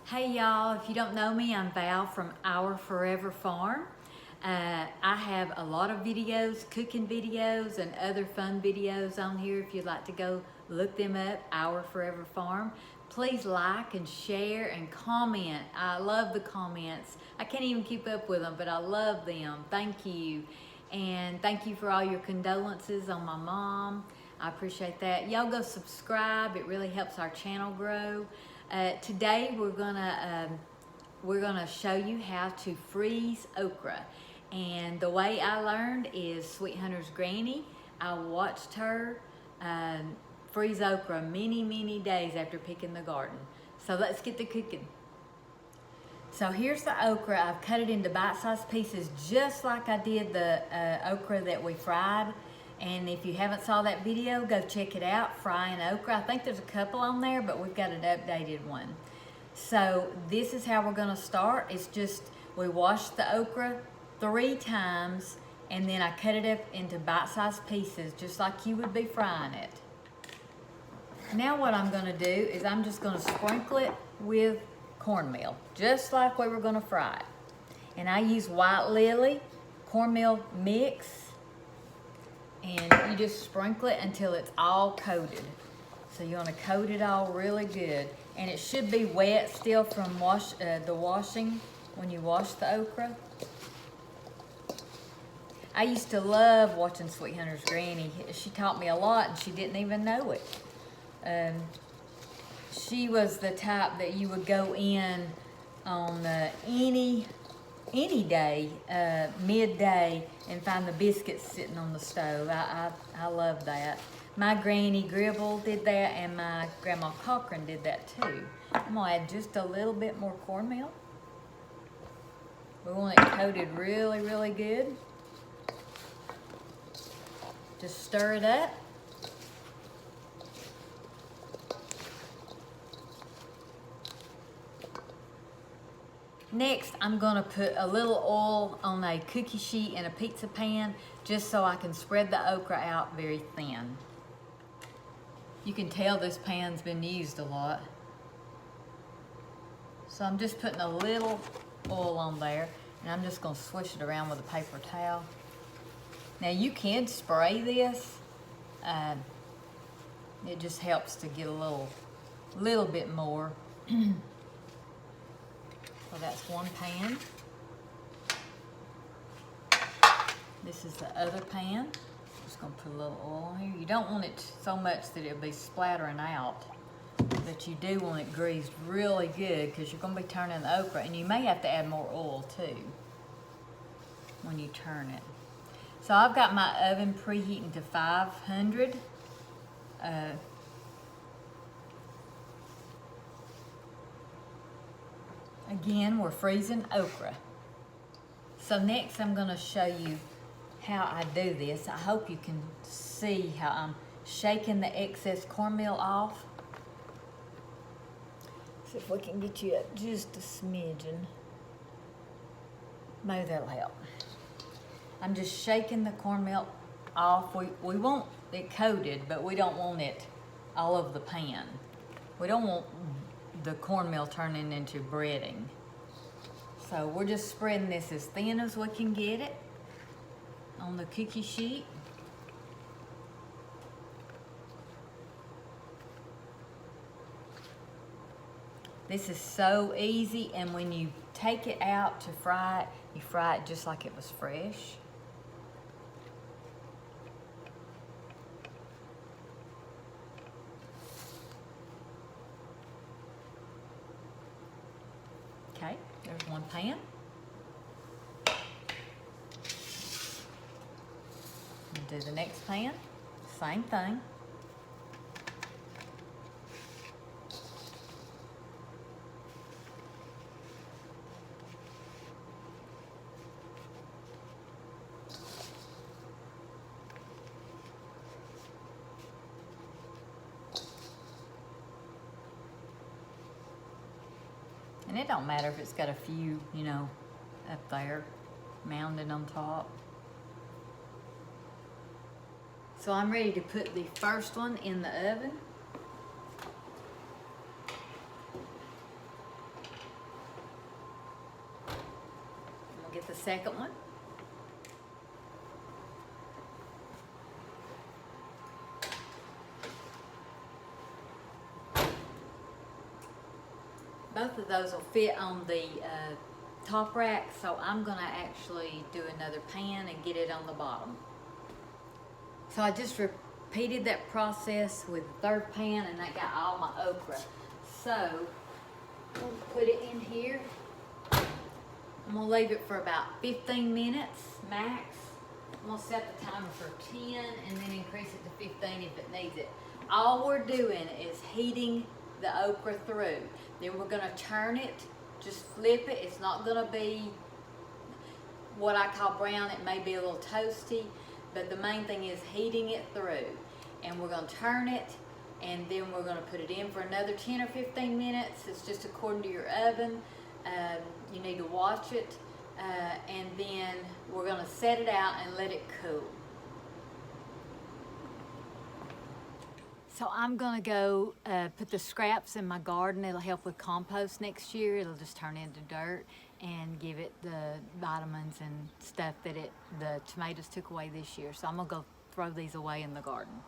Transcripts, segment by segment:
Hey y'all, if you don't know me, I'm Val from Our Forever Farm. I have a lot of videos, cooking videos and other fun videos on here if you'd like to go look them up, Our Forever Farm. Please like and share and comment. I love the comments. I can't even keep up with them, but I love them. Thank you. And thank you for all your condolences on my mom. I appreciate that. Y'all go subscribe. It really helps our channel grow. Today we're gonna show you how to freeze okra. And the way I learned is Sweet Hunter's granny. I watched her freeze okra many days after picking the garden. So let's get to cooking. So here's the okra. I've cut it into bite-sized pieces just like I did the okra that we fried. And if you haven't saw that video, go check it out, frying okra. I think there's a couple on there, but we've got an updated one. So this is how we're gonna start. It's just, we wash the okra 3 times, and then I cut it up into bite-sized pieces, just like you would be frying it. Now what I'm gonna do is I'm just gonna sprinkle it with cornmeal, just like we were gonna fry it. And I use White Lily cornmeal mix, and you just sprinkle it until it's all coated. So you wanna coat it all really good. And it should be wet still from the washing when you wash the okra. I used to love watching Sweet Hunter's granny. She taught me a lot and she didn't even know it. She was the type that you would go in on any day, midday, and find the biscuits sitting on the stove. I love that. My Granny Gribble did that, and my Grandma Cochran did that too. I'm gonna add just a little bit more cornmeal. We want it coated really good. Just stir it up. Next, I'm gonna put a little oil on a cookie sheet in a pizza pan just so I can spread the okra out very thin. You can tell this pan's been used a lot. So I'm just putting a little oil on there, and I'm just gonna swish it around with a paper towel. Now you can spray this. It just helps to get a little bit more. So that's one pan. This is the other pan. Just gonna put a little oil on here. You don't want it so much that it'll be splattering out, but you do want it greased really good because you're gonna be turning the okra, and you may have to add more oil too when you turn it. So I've got my oven preheating to 500. Again, we're freezing okra. So next I'm gonna show you how I do this. I hope you can see how I'm shaking the excess cornmeal off. See if we can get you up just a smidgen. Maybe that'll help. I'm just shaking the cornmeal off. We want it coated, but we don't want it all over the pan. We don't want the cornmeal turning into breading. So we're just spreading this as thin as we can get it on the cookie sheet. This is so easy, and when you take it out to fry it, you fry it just like it was fresh. Okay, there's one pan. Do the next pan, same thing. And it don't matter if it's got a few, up there, mounded on top. So I'm ready to put the first one in the oven. get the second one. Both of those will fit on the top rack, so I'm gonna actually do another pan and get it on the bottom. So I just repeated that process with the third pan, and I got all my okra. So I'm gonna put it in here. I'm gonna leave it for about 15 minutes max. I'm gonna set the timer for 10 and then increase it to 15 if it needs it. All we're doing is heating the okra through. Then we're gonna turn it, just flip it. It's not gonna be what I call brown. It may be a little toasty, but the main thing is heating it through. And we're gonna turn it, and then we're gonna put it in for another 10 or 15 minutes. It's just according to your oven. You need to watch it, and then we're gonna set it out and let it cool. So I'm gonna go put the scraps in my garden. It'll help with compost next year. It'll just turn into dirt and give it the vitamins and stuff that the tomatoes took away this year. So I'm gonna go throw these away in the garden.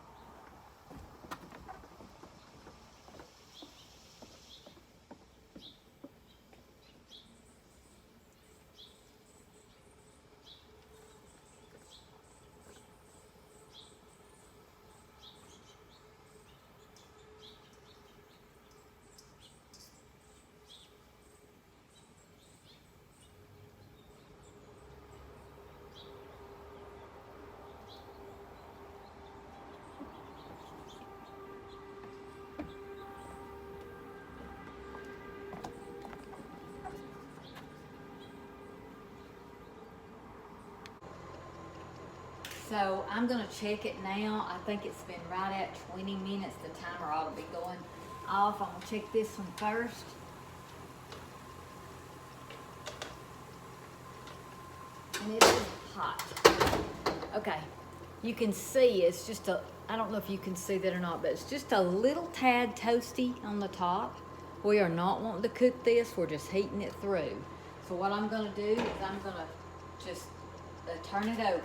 So I'm gonna check it now. I think it's been right at 20 minutes. The timer ought to be going off. I'm gonna check this one first. And it is hot. Okay, you can see it's just I don't know if you can see that or not, but it's just a little tad toasty on the top. We are not wanting to cook this, we're just heating it through. So what I'm gonna do is I'm gonna just turn it over.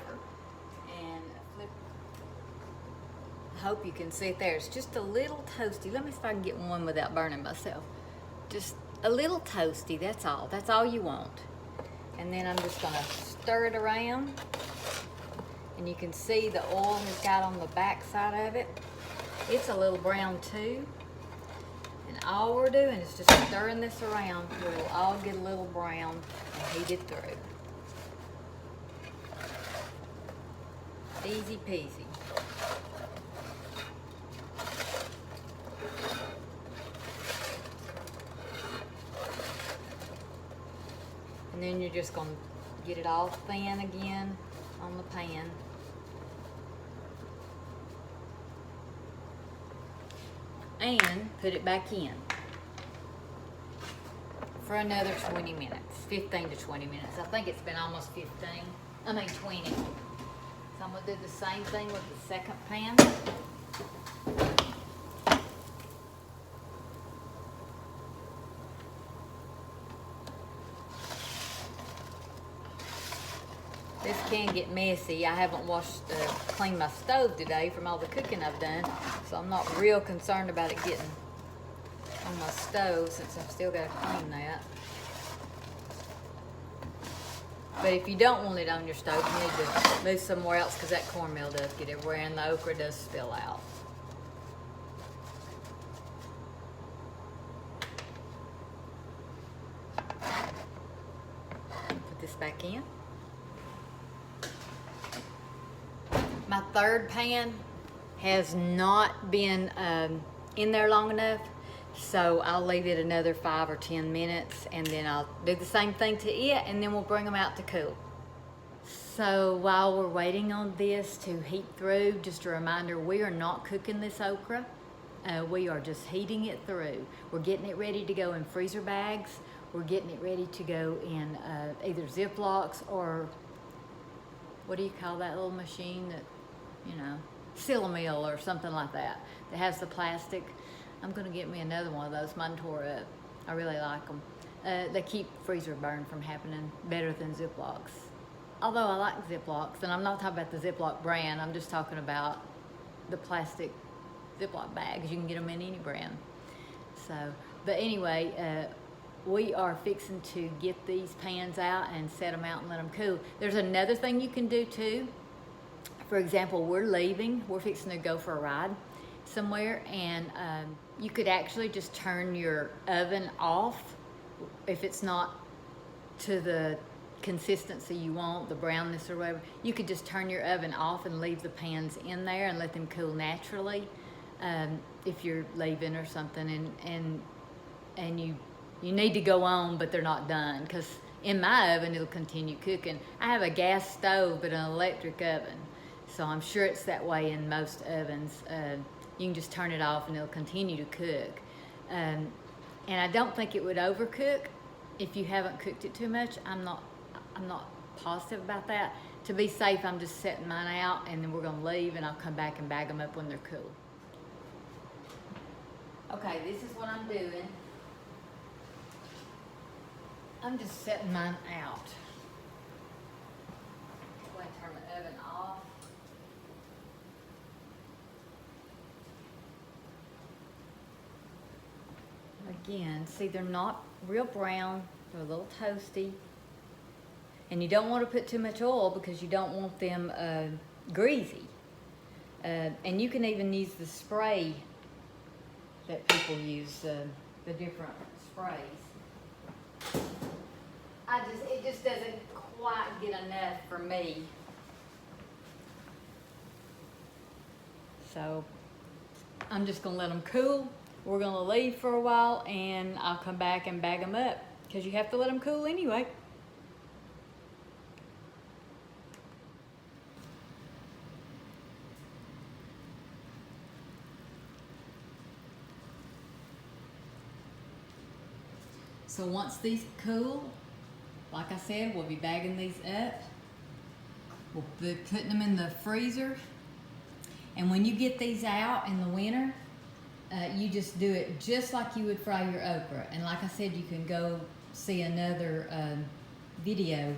I hope you can see it there. It's just a little toasty. Let me see if I can get one without burning myself. Just a little toasty, that's all. That's all you want. And then I'm just gonna stir it around. And you can see the oil has got on the back side of it. It's a little brown too. And all we're doing is just stirring this around till it'll all get a little brown and heat it through. Easy peasy. And then you're just gonna get it all thin again on the pan. And put it back in for another 20 minutes, 15 to 20 minutes. I think it's been almost 20. So I'm gonna do the same thing with the second pan. This can get messy. I haven't cleaned my stove today from all the cooking I've done, so I'm not real concerned about it getting on my stove since I've still got to clean that. But if you don't want it on your stove, you need to move somewhere else because that cornmeal does get everywhere and the okra does spill out. Put this back in. My third pan has not been in there long enough, so I'll leave it another 5 or 10 minutes and then I'll do the same thing to it and then we'll bring them out to cool. So while we're waiting on this to heat through, just a reminder, we are not cooking this okra. We are just heating it through. We're getting it ready to go in freezer bags. We're getting it ready to go in either Ziplocs or what do you call that little machine that, you know, Seal-A-Meal or something like that has the plastic. I'm gonna get me another one of those. Mine tore up. I really like them. They keep freezer burn from happening better than Ziplocs. Although I like Ziplocs, and I'm not talking about the Ziploc brand, I'm just talking about the plastic Ziploc bags. You can get them in any brand. So, but anyway, we are fixing to get these pans out and set them out and let them cool. There's another thing you can do too. For example, we're fixing to go for a ride somewhere, and you could actually just turn your oven off if it's not to the consistency you want, the brownness or whatever. You could just turn your oven off and leave the pans in there and let them cool naturally if you're leaving or something, and you need to go on, but they're not done, because in my oven it'll continue cooking. I have a gas stove but an electric oven, so I'm sure it's that way in most ovens. You can just turn it off and it'll continue to cook. And I don't think it would overcook if you haven't cooked it too much. I'm not positive about that. To be safe, I'm just setting mine out, and then we're gonna leave, and I'll come back and bag them up when they're cool. Okay, this is what I'm doing. I'm just setting mine out. Go ahead and turn the oven off. Again, see, they're not real brown. They're a little toasty. And you don't want to put too much oil because you don't want them greasy. And you can even use the spray that people use, the different sprays. It just doesn't quite get enough for me. So I'm just gonna let them cool. We're gonna leave for a while, and I'll come back and bag them up, because you have to let them cool anyway. So once these cool, like I said, we'll be bagging these up. We'll be putting them in the freezer. And when you get these out in the winter, you just do it just like you would fry your okra. And like I said, you can go see another video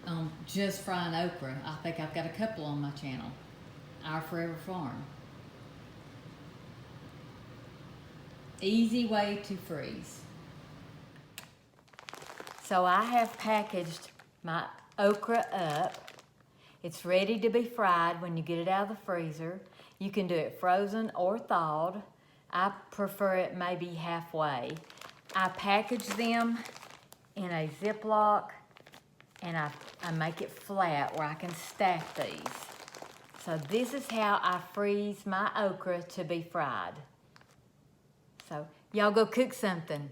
on just frying okra. I think I've got a couple on my channel. Our Forever Farm. Easy way to freeze. So I have packaged my okra up. It's ready to be fried when you get it out of the freezer. You can do it frozen or thawed. I prefer it maybe halfway. I package them in a Ziploc, and I make it flat where I can stack these. So this is how I freeze my okra to be fried. So y'all go cook something.